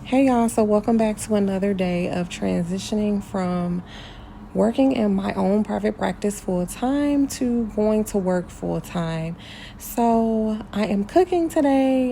Hey y'all, so welcome back to another day of transitioning from working in my own private practice full time to going to work full time. So I am cooking today.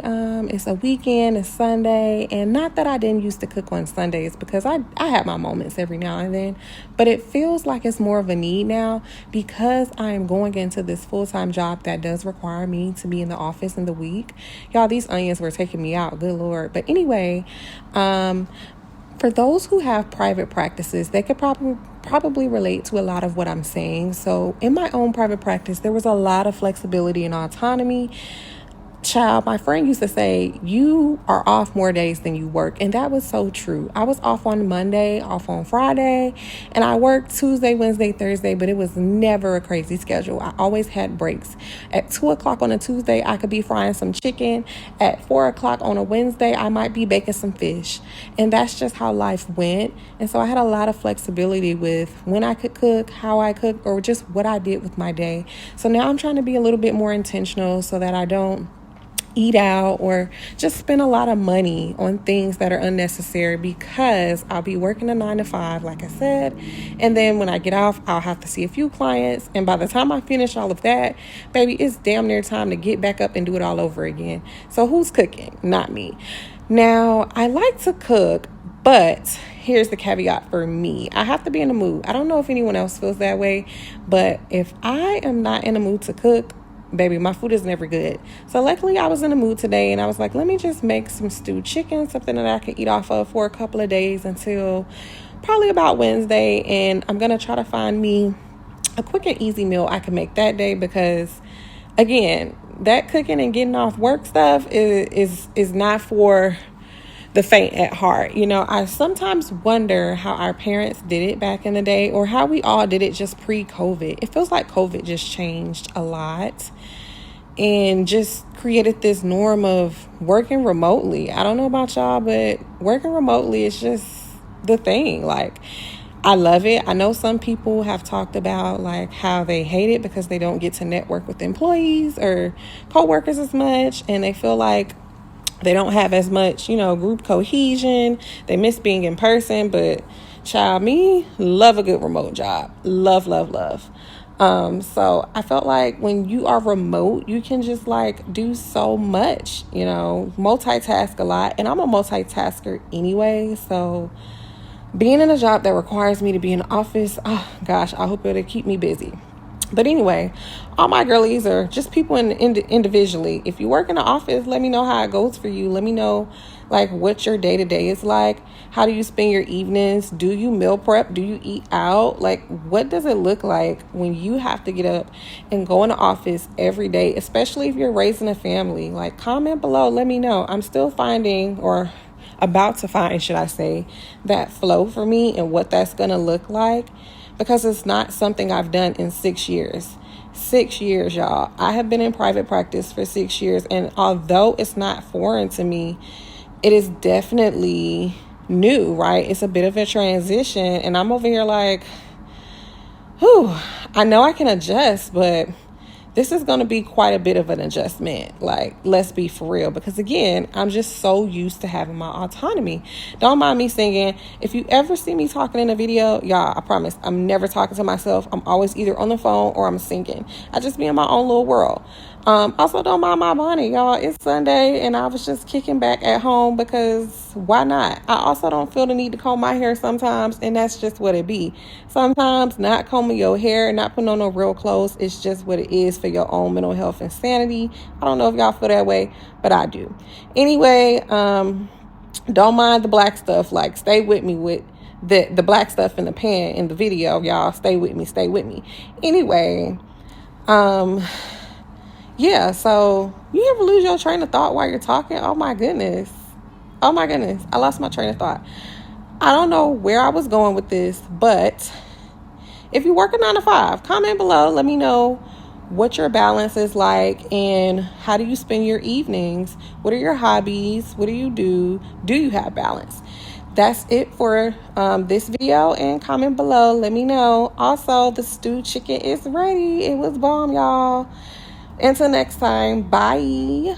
It's a weekend, it's Sunday, and not that I didn't used to cook on Sundays because I have my moments every now and then, but it feels like it's more of a need now because I am going into this full-time job that does require me to be in the office in the week. Y'all, these onions were taking me out, good Lord. But anyway, for those who have private practices, they could probably relate to a lot of what I'm saying. So in my own private practice, there was a lot of flexibility and autonomy. Child, my friend used to say, you are off more days than you work. And that was so true. I was off on Monday, off on Friday, and I worked Tuesday, Wednesday, Thursday, but it was never a crazy schedule. I always had breaks. At 2:00 on a Tuesday, I could be frying some chicken. At 4:00 on a Wednesday, I might be baking some fish. And that's just how life went. And so I had a lot of flexibility with when I could cook, how I cook, or just what I did with my day. So now I'm trying to be a little bit more intentional so that I don't eat out or just spend a lot of money on things that are unnecessary, because I'll be working a 9 to 5, like I said, and then when I get off, I'll have to see a few clients, and by the time I finish all of that, baby, it's damn near time to get back up and do it all over again. So who's cooking? Not me. Now, I like to cook, but here's the caveat for me. I have to be in the mood. I don't know if anyone else feels that way, but if I am not in the mood to cook, baby, my food is never good. So luckily I was in the mood today, and I was like, let me just make some stewed chicken, something that I can eat off of for a couple of days until probably about Wednesday. And I'm going to try to find me a quick and easy meal I can make that day, because again, that cooking and getting off work stuff is not for the faint at heart. You know, I sometimes wonder how our parents did it back in the day, or how we all did it just pre-COVID. It feels like COVID just changed a lot and just created this norm of working remotely. I don't know about y'all, but working remotely is just the thing. Like, I love it. I know some people have talked about like how they hate it because they don't get to network with employees or coworkers as much, and they feel like they don't have as much, group cohesion. They miss being in person. But child, me, love a good remote job. Love, love, love. So I felt like when you are remote, you can just like do so much, multitask a lot. And I'm a multitasker anyway. So being in a job that requires me to be in the office, oh gosh, I hope it'll keep me busy. But anyway, all my girlies are just people individually. If you work in the office, let me know how it goes for you. Let me know like what your day-to-day is like. How do you spend your evenings? Do you meal prep? Do you eat out? Like, what does it look like when you have to get up and go in the office every day, especially if you're raising a family? Like, comment below. Let me know. I'm still finding, or about to find, should I say, that flow for me and what that's going to look like. Because it's not something I've done in 6 years. 6 years, y'all. I have been in private practice for 6 years. And although it's not foreign to me, it is definitely new, right? It's a bit of a transition. And I'm over here like, whew, I know I can adjust, but this is going to be quite a bit of an adjustment. Like, let's be for real. Because again, I'm just so used to having my autonomy. Don't mind me singing. If you ever see me talking in a video, y'all, I promise I'm never talking to myself. I'm always either on the phone or I'm singing. I just be in my own little world. Also, don't mind my bonnet, y'all. It's Sunday and I was just kicking back at home because why not? I also don't feel the need to comb my hair sometimes, and that's just what it be. Sometimes not combing your hair, not putting on no real clothes, it's just what it is for your own mental health and sanity. I don't know if y'all feel that way, but I do. Anyway, don't mind the black stuff. Like, stay with me with the black stuff in the pan in the video, y'all. Stay with me. Anyway, yeah, so you ever lose your train of thought while you're talking? Oh my goodness. I lost my train of thought. I don't know where I was going with this, but if you work a 9 to 5, comment below. Let me know what your balance is like and how do you spend your evenings? What are your hobbies? What do you do? Do you have balance? That's it for this video, and comment below. Let me know. Also, the stewed chicken is ready. It was bomb, y'all. Until next time, bye.